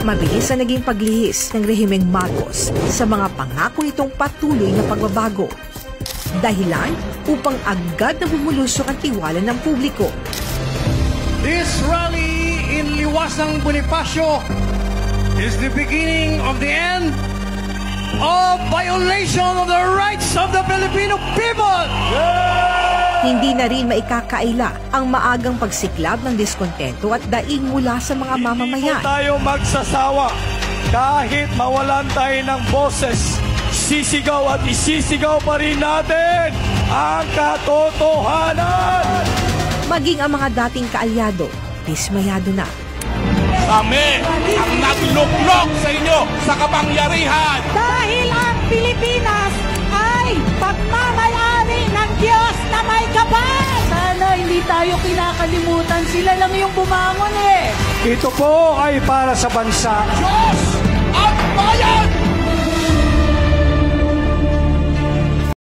Mabilis ang naging paglihis ng rehimeng Marcos sa mga pangako nitong patuloy na pagbabago. Dahilan upang agad na bumulusok ang tiwala ng publiko. This rally in Liwasang Bonifacio is the beginning of the end of violation of the rights of the Filipino people! Hindi na rin maikakaila ang maagang pagsiklab ng diskontento at daing mula sa mga mamamayan. Hindi tayo magsasawa kahit mawalan tayo ng boses. Sisigaw at isisigaw pa rin natin ang katotohanan. Maging ang mga dating kaalyado, dismayado na. Kami ang nagluklok sa inyo sa kapangyarihan. Dahil ang Pilipinas ay pagmamayari ng Diyos na may kapal. Sana hindi tayo kinakalimutan. Sila lang yung bumangon eh. Ito po ay para sa bansa. Diyos!